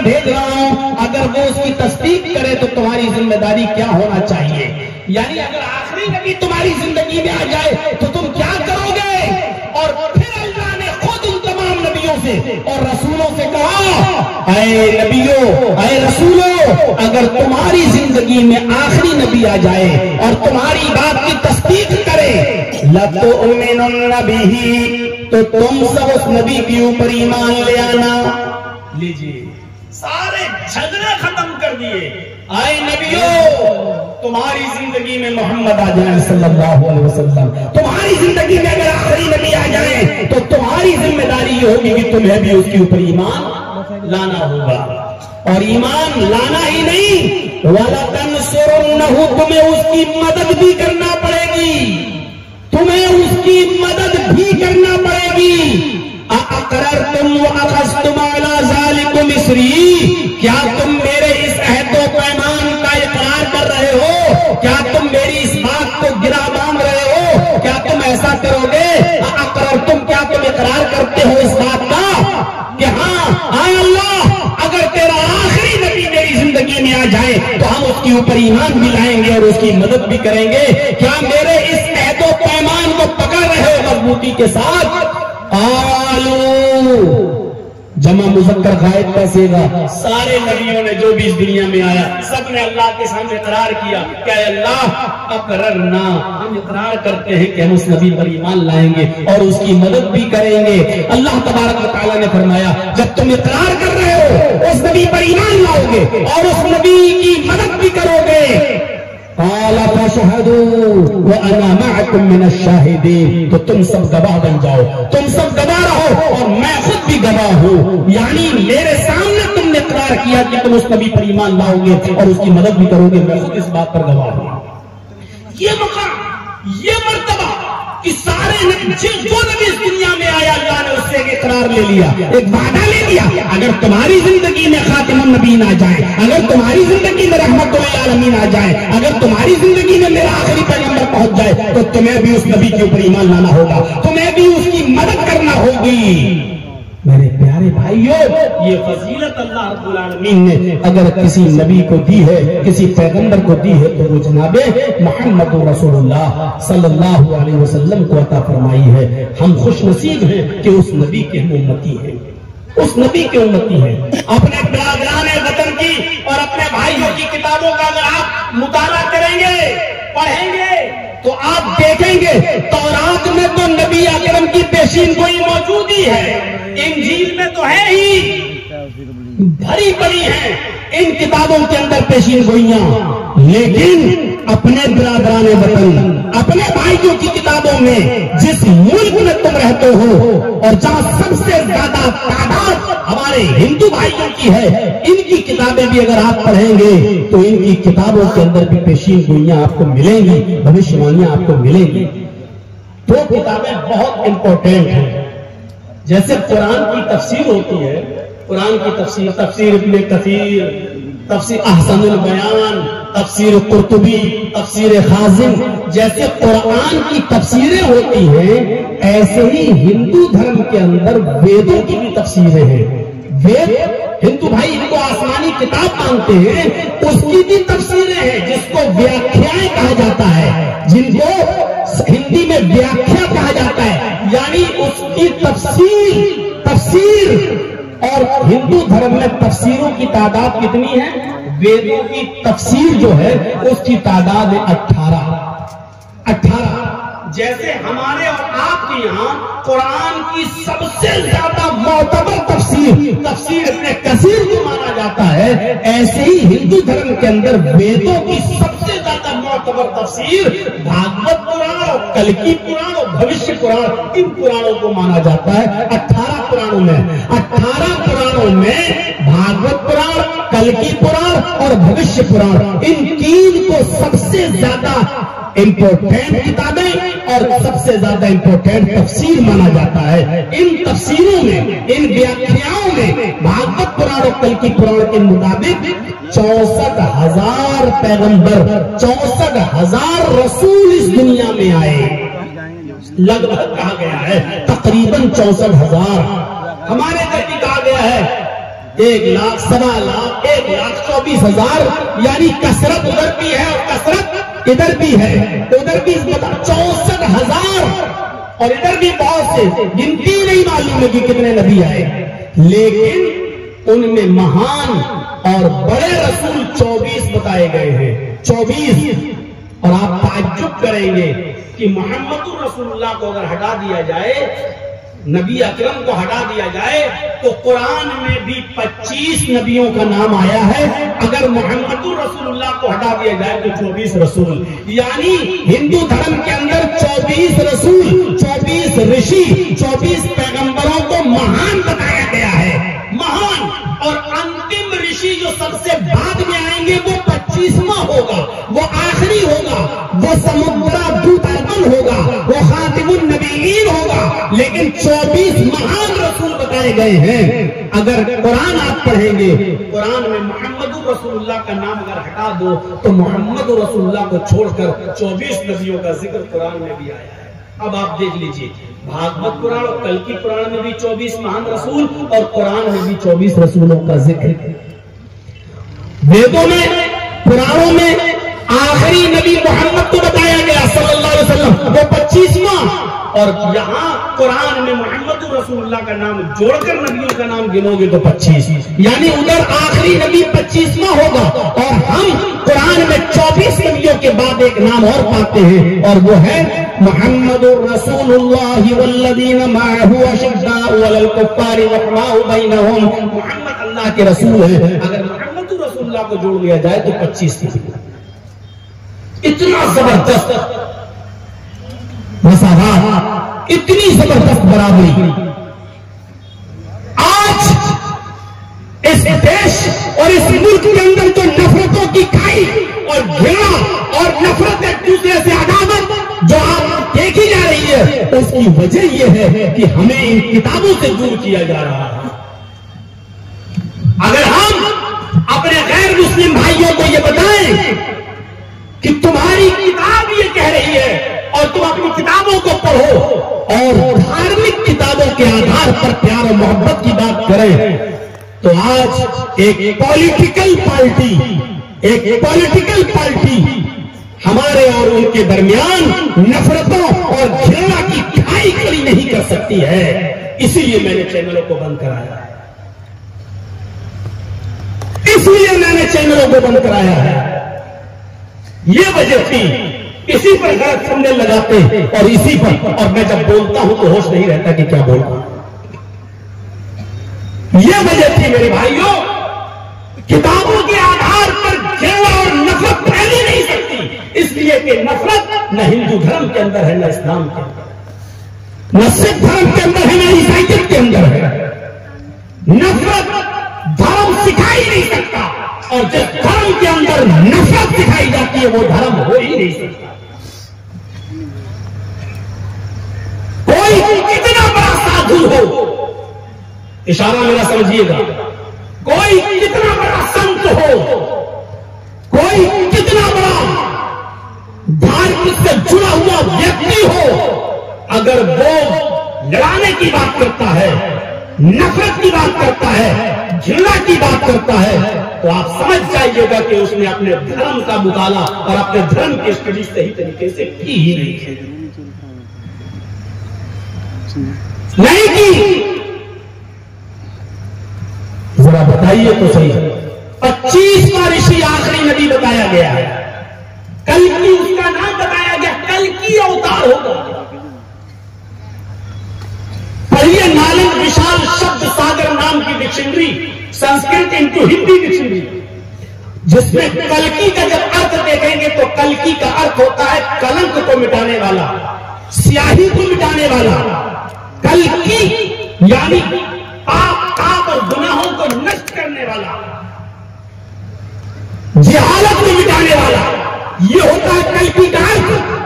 भेज रहा हूं, अगर वो उसकी तस्दीक करे तो तुम्हारी जिम्मेदारी क्या होना चाहिए। यानी अगर आखिरी नबी तुम्हारी जिंदगी में आ जाए तो तुम क्या करोगे। और फिर अल्लाह ने खुद उन तमाम नबियों से और रसूलों से कहा, ऐ नबियों, ऐ रसूलों, अगर तुम्हारी जिंदगी में आखिरी नबी आ जाए और तुम्हारी बात की तस्दीक करे, लतुमिनुन्न बिही, तो तुम सब उस नबी के ऊपर ईमान ले आना। लीजिए, सारे झगड़े खत्म कर दिए। आए नबियों, तुम्हारी जिंदगी में मोहम्मद आ जाए सल्लल्लाहु अलैहि वसल्लम, तुम्हारी जिंदगी में अगर आखिरी नबी आ जाए तो तुम्हारी जिम्मेदारी ये होगी कि तुम्हें भी उसके ऊपर ईमान लाना होगा। और ईमान लाना ही नहीं, वाला तंसुरुन्नहु, तुम्हें उसकी मदद भी करना पड़ेगी, तुम्हें उसकी मदद भी करना पड़ेगी। अक़ररतुम व अख़ज़्तुम अला ज़ालिकुम इसरी, क्या तुम मेरे इस अहदो पैमान का इक़रार कर रहे हो, क्या तुम मेरी इस बात को गिरा बांध रहे हो, क्या तुम ऐसा करोगे। अक़ररतुम, क्या तुम इक़रार करते हो इस बात का कि हाँ, आए अल्लाह, अगर तेरा आखिरी नबी मेरी जिंदगी में आ जाए तो हम उसके ऊपर ईमान भी लाएंगे और उसकी मदद भी करेंगे। क्या मेरे इस अहदो पैमान को पकड़ रहे हो मजबूती के साथ। आलू जमा मुज़क्कर गायब कैसेगा। सारे नबियों ने जो भी इस दुनिया में आया, सबने अल्लाह के सामने इकरार किया, क्या अल्लाह अक़ररना, हम इकरार करते हैं कि हम उस नबी पर ईमान लाएंगे और उसकी मदद भी करेंगे। अल्लाह तबारक व तआला ने फरमाया, जब तुम इकरार कर रहे हो, उस नबी पर ईमान लाओगे और उस नबी की मदद भी करोगे। क़ाला फ़शहदू व अना मअकुम मिनश शाहिदीन, तो तुम सब गवाह बन जाओ, तुम सब गवाह रहो और मैं खुद भी गवाह हूं। यानी मेरे सामने तुमने इकरार किया कि तुम उस नबी पर ईमान लाओगे और उसकी मदद भी करोगे, मैं खुद इस बात पर गवाह हूं। ये मकाम, ये मर्तबा कि सारे जो नबी इस दुनिया में आया, अल्लाह ने उससे एक इकरार ले लिया, एक वादा ले लिया, अगर तुम्हारी जिंदगी में खातिमुन नबीन आ जाए, अगर तुम्हारी जिंदगी में रहमतुल आलमीन आ जाए, अगर तुम्हारी जिंदगी में मेरा आखिरी पैगंबर पहुंच जाए तो तुम्हें भी उस नबी के ऊपर ईमान लाना होगा, तुम्हें भी उसकी मदद करना होगी। मेरे प्यारे भाइयों, ये फजीलत अल्लाह रब्बुल आलमीन ने अगर किसी नबी को दी है, किसी पैगंबर को दी है, तो वो जनाबे मोहम्मद रसूलुल्लाह सल्लल्लाहु अलैहि वसल्लम को अता फरमाई है। हम खुश नसीब हैं कि उस नबी के हम उम्मती हैं, उस नबी के उम्मती हैं। अपने बिरादरान वतन की और अपने भाइयों की किताबों का अगर आप मुताला करेंगे, पढ़ेंगे, तो आप देखेंगे तौरात में तो नबी अकरम की पेशीन गोई मौजूद ही है, इंजील में तो है ही, भरी पड़ी है इन किताबों के अंदर पेशीन गोइयां। लेकिन अपने बिरादरान वतन, अपने भाइयों की किताबों में, जिस मुल्क में तुम रहते हो और जहां सबसे ज्यादा तादाद हमारे हिंदू भाइयों की है, इनकी किताबें भी अगर आप पढ़ेंगे तो इनकी किताबों के अंदर भी पेशीन गोइयां आपको मिलेंगी, भविष्यवाणियां आपको मिलेंगी। दो किताबें बहुत इंपॉर्टेंट हैं। जैसे कुरान की तफसीर होती है, कुरान की तफसीर, तफसीर इब्न कसीर, तफसीर अहसनुल बयान, तफसीर कुर्तुबी, तफसीर खाजिम, जैसे कुरान की तफसीरें होती हैं, ऐसे ही हिंदू धर्म के अंदर वेदों की भी तफसीरें हैं। वेद, हिंदू भाई इनको आसमानी किताब मानते हैं, उसकी भी तफसीरें हैं, जिसको व्याख्याएं कहा जाता है, जिनको हिंदी में व्याख्या कहा जाता है, यानी उसकी तफसीर। और हिंदू धर्म में तफसीरों की तादाद कितनी है? वेदों की तफसीर जो है उसकी तादाद है 18। जैसे हमारे और आपके यहाँ कुरान की सबसे ज्यादा मोतबर तफसीर इब्न कसीर को माना जाता है, ऐसे ही हिंदू धर्म के अंदर वेदों की सबसे ज्यादा मोतबर तफसीर भागवत पुराण और कल्कि पुराण और भविष्य पुराण, इन पुराणों को माना जाता है। 18 पुराणों में, 18 पुराणों में भागवत पुराण, कल्कि पुराण और भविष्य पुराण, इन तीन को सबसे ज्यादा इंपॉर्टेंट किताबें और सबसे ज्यादा इंपॉर्टेंट तफसीर माना जाता है। इन तफसीरों में, इन व्याख्याओं में भागवत पुराण और कल्कि पुराण के मुताबिक 64,000 पैगंबर, 64,000 रसूल इस दुनिया में आए। लगभग कहा गया है तकरीबन 64,000। हमारे तक भी कहा गया है 1 लाख, 1.25 लाख, 1,24,000, यानी कसरत उधर भी है और कसरत इधर भी है। उधर भी 64,000 और इधर भी बहुत से, गिनती नहीं मालूम है कि कितने नबी आए, लेकिन उनमें महान और बड़े रसूल 24 बताए गए हैं। 24। और आप ताज्जुब करेंगे कि मोहम्मदुर रसूलुल्लाह को अगर हटा दिया जाए, नबी अकरम को हटा दिया जाए, तो कुरान में भी 25 नबियों का नाम आया है। अगर मोहम्मदुर रसूलुल्लाह को हटा दिया जाए तो 24 रसूल, यानी हिंदू धर्म के अंदर 24 रसूल, 24 ऋषि, 24 पैगंबरों को महान बताया गया है। महान। और अंतिम ऋषि जो सबसे बाद में आएंगे वो 25वां होगा, वो आखिरी होगा, वो समुद्रादूत अर्बन होगा, वो खातिमुन नबीयीन होगा। लेकिन 24 महान रसूल बताए गए हैं। अगर कुरान आप पढ़ेंगे, कुरान में मोहम्मदुर रसूलुल्लाह का नाम अगर हटा दो तो मोहम्मदुर रसूलुल्लाह को छोड़कर 24 नबियों का जिक्र कुरान में भी आया है। अब आप देख लीजिए, भागवत पुराण और कल्कि पुराण में भी 24 महान रसूल और कुरान में भी 24 रसूलों का जिक्र। वेदों में, पुराणों में आखिरी नबी मोहम्मद को बताया गया सल्लल्लाहु अलैहि वसल्लम, वो 25वां। और यहाँ कुरान में मोहम्मद रसूलुल्लाह का नाम जोड़कर नबियों का नाम गिनोगे तो 25, यानी उधर आखिरी नबी 25वां होगा। और हम कुरान में 24 नबियों के बाद एक नाम और पाते हैं, और वो है मुहम्मदुर रसूलुल्लाह वल्लज़ीना मअहू अशिद्दाउ अलल कुफ्फारि रुहमाउ बैनहुम। मोहम्मद अल्लाह के रसूल है। अगर मोहम्मद रसूलुल्लाह को जोड़ लिया जाए तो 25 नबी। इतना जबरदस्त मसावात, इतनी जबरदस्त बराबरी। आज इस देश और इस मुल्क के अंदर जो नफरतों की खाई और घृणा और नफरत एक दूसरे से अदावत जो आप देखी जा रही है, उसकी वजह यह है कि हमें इन किताबों से दूर किया जा रहा है। अगर हम अपने गैर मुस्लिम भाइयों को यह बताएं कि तुम्हारी किताब ये कह रही है और तुम अपनी किताबों को पढ़ो और धार्मिक किताबों के आधार पर प्यार और मोहब्बत की बात करें, तो आज एक पॉलिटिकल पार्टी हमारे और उनके दरमियान नफरतों और घृणा की खाई खड़ी नहीं कर सकती है। इसीलिए मैंने चैनलों को बंद कराया है, ये वजह थी। इसी पर गलत समझ लगाते और इसी पर, और मैं जब बोलता हूं तो होश नहीं रहता कि क्या बोल रहा हूं। यह वजह थी मेरे भाइयों, किताबों के आधार पर घृणा और नफरत फैली नहीं सकती, इसलिए कि नफरत न हिंदू धर्म के अंदर है, न इस्लाम के अंदर, न सिख धर्म के अंदर है, न ईसाईयत के अंदर है। नफरत धर्म सिखा ही नहीं सकता, और जिस धर्म के अंदर नफरत सिखाई जाती है वो धर्म हो ही नहीं सकता। कोई कितना बड़ा साधु हो, इशारा मेरा समझिएगा, कोई कितना बड़ा संत हो, कोई कितना बड़ा धार्मिक से जुड़ा हुआ व्यक्ति हो, अगर वो लड़ाने की बात करता है, नफरत की बात करता है, घृणा की बात करता है, तो आप समझ जाइएगा कि उसने अपने धर्म का मुताला और अपने धर्म की स्टडी सही तरीके से की ही नहीं की। जरा बताइए तो सही, 25वां ऋषि आखिरी नबी बताया गया है, कल्कि उसका नाम बताया गया, कल्कि अवतार होगा। पढ़िए नालंद विशाल शब्द सागर नाम की dictionary, Sanskrit into Hindi dictionary, जिसमें कल्कि का जब अर्थ देखेंगे तो कल्कि का अर्थ होता है कलंक को मिटाने वाला, स्याही को मिटाने वाला। कल्कि यानी पाप और गुनाहों को नष्ट करने वाला, जहालत को मिटाने वाला, ये होता है कल्कि का अर्थ।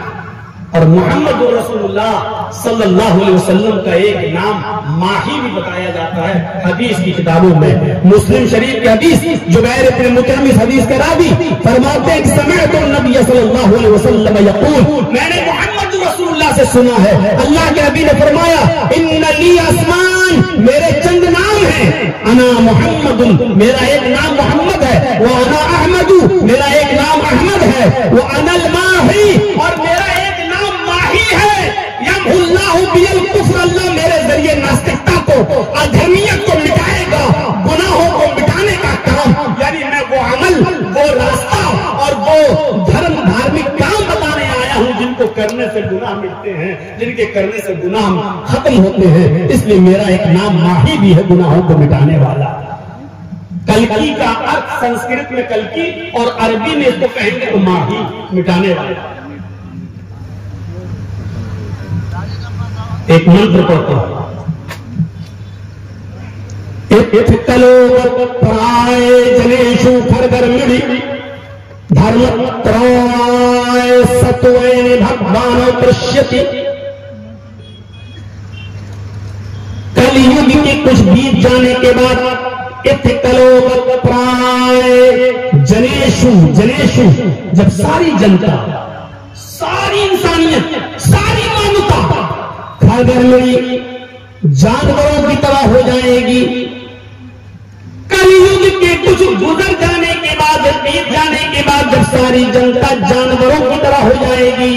और मोहम्मद रसूलुल्लाह सल्लल्लाहु अलैहि वसल्लम का एक नाम माही भी बताया जाता है हदीस की किताबों में। मुस्लिम शरीफ की हदीस, जुबैर इब्न मुतइम इस हदीस के रावी फरमाते हैं कि समिअतु नबी सल्लल्लाहु अलैहि वसल्लम यक़ूल, मैंने मोहम्मद रसूलुल्लाह से सुना है। अल्लाह के नबी ने फरमाया इन्ना ली आसमान, मेरे चंद नाम है। अना मोहम्मद, मेरा एक नाम मोहम्मद है। वो अना अहमदू, मेरा एक नाम अहमद है। वो अनल माही, और मेरा एक नाम माही है। यमहुल्लाहु बिल कुफ्र, अल्लाह मेरे जरिए नास्तिकता को, अधर्मियत को मिटाएगा, गुनाहों को मिटाने का काम, यानी मैं वो अमल, वो रास्ता और वो धर्म धार्मिक काम बताने आया हूं जिनको करने से गुनाह मिटते हैं, जिनके करने से गुनाह खत्म होते हैं। इसलिए मेरा एक नाम माही भी है, गुनाहों को मिटाने वाला। कल्कि का अर्थ संस्कृत में कल्कि और अरबी में इसको कहेंगे तो माही, मिटाने वाला। एक मंत्र पढ़ता हूं, प्राय जनेषु खरगर्मिणि धर्मत्राय सत्वेन भगवानो दृश्यति। कलयुग के कुछ बीत जाने के बाद इत्कलोक प्राय जनेषु, जनेषु जब सारी जनता, सारी इंसानियत, सारी मानवता खरगर्मिणि जानवरों की तरह हो जाएगी। कलयुग के कुछ गुजर जाने के बाद, बीत जाने के बाद जब सारी जनता जानवरों की तरह हो जाएगी,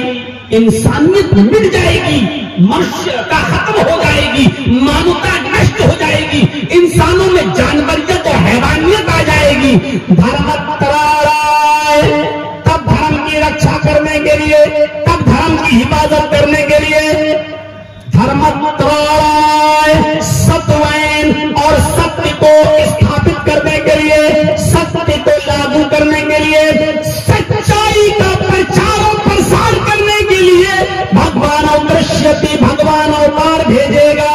इंसानियत मिट जाएगी, मनुष्य का खत्म हो जाएगी, मानवता नष्ट हो जाएगी, इंसानों में जानवरियत और हैवानियत आ जाएगी। धर्मत्राय, तब धर्म की रक्षा करने के लिए, तब धर्म की हिफाजत करने के लिए धर्मत्राय सत्वैन, और सत्य को स्थापित करने के लिए, सत्य को लागू करने के लिए, सच्चाई का प्रचार और प्रसार करने के लिए भगवान दृश्यति, भगवान अवतार भेजेगा।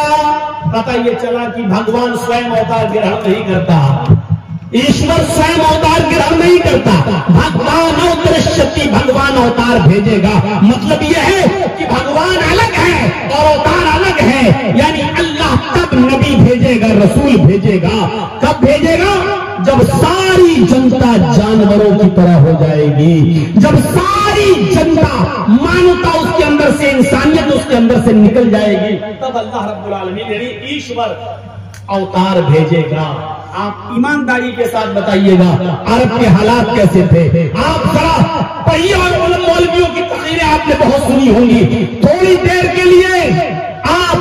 पता ये चला कि भगवान स्वयं अवतार ग्रहण नहीं करता, ईश्वर स्वयं अवतार ग्रहण नहीं करता, भगवान दृश्यति, भगवान अवतार भेजेगा। मतलब यह है कि भगवान अलग है और अवतार अलग है, यानी अल्लाह तब नबी भेजेगा, रसूल भेजेगा। कब भेजेगा? जब सारी जनता जानवरों की तरह हो जाएगी, जब सारी जनता, मानवता उसके अंदर से, इंसानियत उसके अंदर से निकल जाएगी, तब अल्लाह रब्बुल आलमीन यानी ईश्वर अवतार भेजेगा। आप ईमानदारी के साथ बताइएगा अरब के हालात कैसे थे। आप जरा पढ़िए, और मौलवियों की तकरीरें आपने बहुत सुनी होंगी। थोड़ी देर के लिए आप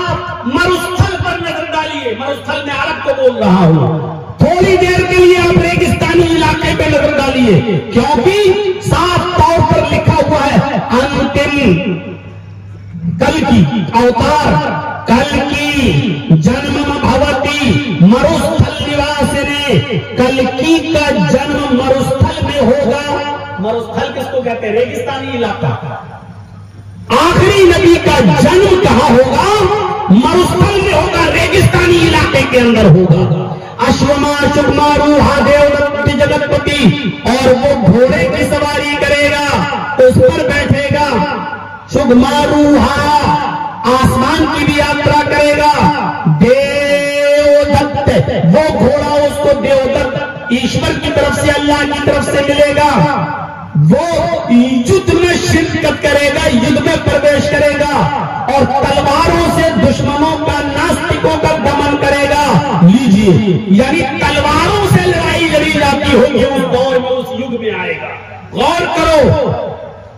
मरुस्थल पर नजर डालिए, मरुस्थल में अरब को बोल रहा हूं। थोड़ी देर के लिए आप रेगिस्तानी इलाके पे नजर डालिए, क्योंकि साफ तौर पर लिखा हुआ है अंतिम कल्कि अवतार, कल्कि जन्म भवती मरुस्थल निवासिने, कल्कि का जन्म मरुस्थल में होगा। मरुस्थल किसको कहते हैं? रेगिस्तानी इलाका। आखिरी नबी का जन्म कहां होगा? मरुस्थल में होगा, रेगिस्तानी इलाके के अंदर होगा। अश्वमा शुभमारू हादेव जगतपति, और वो घोड़े की सवारी करेगा, उस पर बैठेगा। शुभमारूहा, आसमान की भी यात्रा करेगा। देवदत्त, वो घोड़ा उसको देवदत्त ईश्वर की तरफ से, अल्लाह की तरफ से मिलेगा। वो युद्ध में शिरकत करेगा, युद्ध में प्रवेश करेगा और तलवारों से दुश्मनों का, नास्तिकों का दमन करेगा। लीजिए, यानी तलवारों से लड़ाई लड़ी जाती होगी उस दौर में, उस युग में आएगा। गौर करो,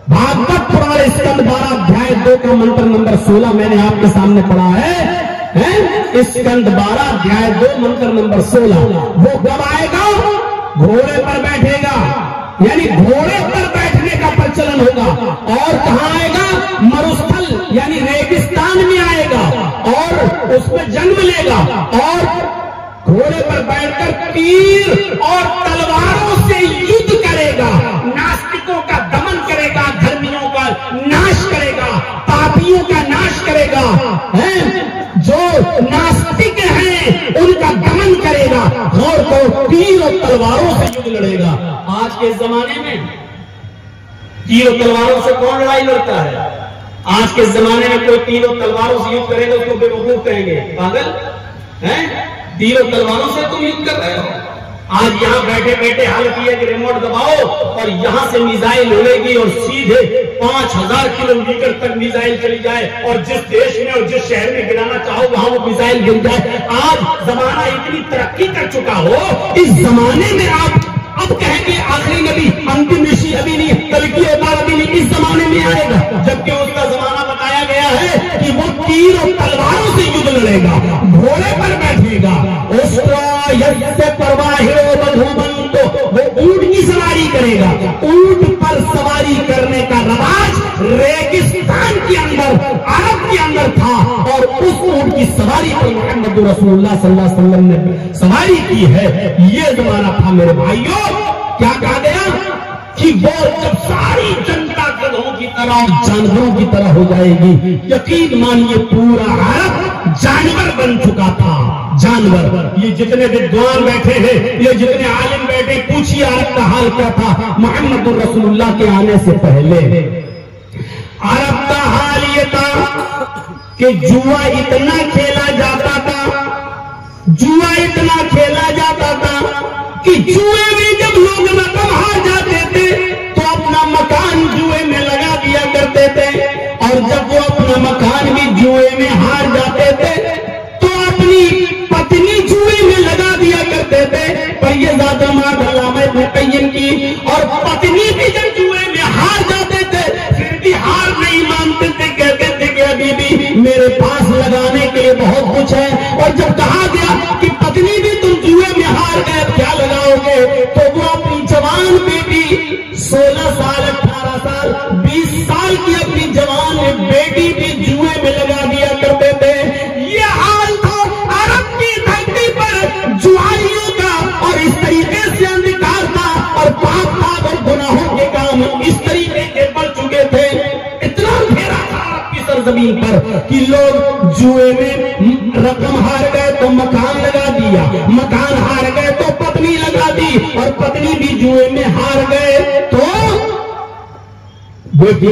भागवत पुराण स्कंद 12 अध्याय 2 का मंत्र नंबर 16 मैंने आपके सामने पढ़ा है। स्कंद 12 अध्याय 2 मंत्र नंबर 16। वो कब आएगा? घोड़े पर बैठेगा, यानी घोड़े पर बैठने का प्रचलन होगा। और कहां आएगा? मरुस्थल यानी रेगिस्तान में आएगा और उसमें जन्म लेगा और घोड़े पर बैठकर तीर और तलवारों से युद्ध करेगा, नास्तिकों का दमन करेगा, धर्मियों का नाश करेगा, पापियों का नाश करेगा, जो नास्तिक हैं उनका दमन करेगा और तो तीर और तलवारों से युद्ध लड़ेगा। आज के जमाने में तीर और तलवारों से कौन लड़ाई लड़ता है? आज के जमाने में कोई तीर और तलवारों से युद्ध करेगा उसको बेवकूफ कहेंगे, पागल है। तीर और तलवारों से तुम युद्ध कर रहे हो। आज यहां बैठे बैठे हाल किया कि रिमोट दबाओ और यहां से मिसाइल उड़ेगी और सीधे 5000 किलोमीटर तक मिसाइल चली जाए और जिस देश में और जिस शहर में गिराना चाहो वहां वो मिसाइल गिर जाए। आज जमाना इतनी तरक्की कर चुका हो, इस जमाने में आप अब कहेंगे आखिरी नबी अंतिम ऋषि अभी नहीं, कल की अवतार अभी नहीं, इस जमाने में आएगा, जबकि उसका जमाना बताया गया है कि वो तीर और तलवारों से युद्ध लड़ेगा, घोड़े पर बैठेगा, उससे तो वो ऊंट की सवारी करेगा। ऊंट पर सवारी करने का रवाज रेगिस्तान के अंदर, अरब के अंदर था, और उस ऊंट की सवारी पर मोहम्मद रसूलुल्लाह सल्लल्लाहु अलैहि वसल्लम ने सवारी की है। ये जमाना था मेरे भाइयों। क्या कहा गया कि वो जब सारी जनता गधों की तरह जानवरों की तरह हो जाएगी, यकीन मानिए पूरा अरब जानवर बन चुका था। जानवर, ये जितने विद्वान बैठे हैं, ये जितने आलिम बैठे, पूछिए अरब का हाल क्या था मोहम्मद रसूलुल्लाह के आने से पहले। अरब का हाल ये था कि जुआ इतना खेला जाता था, जुआ इतना खेला जाता था कि जुए में जब लोग रकम हार जाते थे तो अपना मकान जुए में लगा दिया करते थे, और जब वो अपना मकान भी जुए में हार जाते थे तो अपनी पत्नी जुए में लगा दिया करते थे। पर ये ज्यादा की, और पत्नी भी जब जुए में हार जाते थे फिर भी हार नहीं मानते थे, कहते थे कि अभी भी मेरे पास लगाने के लिए बहुत कुछ है। और जब कहा गया कि पत्नी भी तुम जुए में हार गए, क्या लगाओगे, तो वो अपनी जवान बेटी 16 साल 18 साल 20 साल की अपनी जवान बेटी भी जुए में लगा दिया करते थे। ये हाल था अरब की धरती पर जुआरियों का, और इस तरीके से अंधकार था और पाप पाप और गुनाहों के काम इस तरीके के बढ़ चुके थे। इतना अंधेरा था आपकी सरजमीन पर कि लोग जुए में रकम हार गए तो मकान लगा दिया, मकान हार गए तो पत्नी लगा दी, और पत्नी भी जुए में हार गए तो बेटी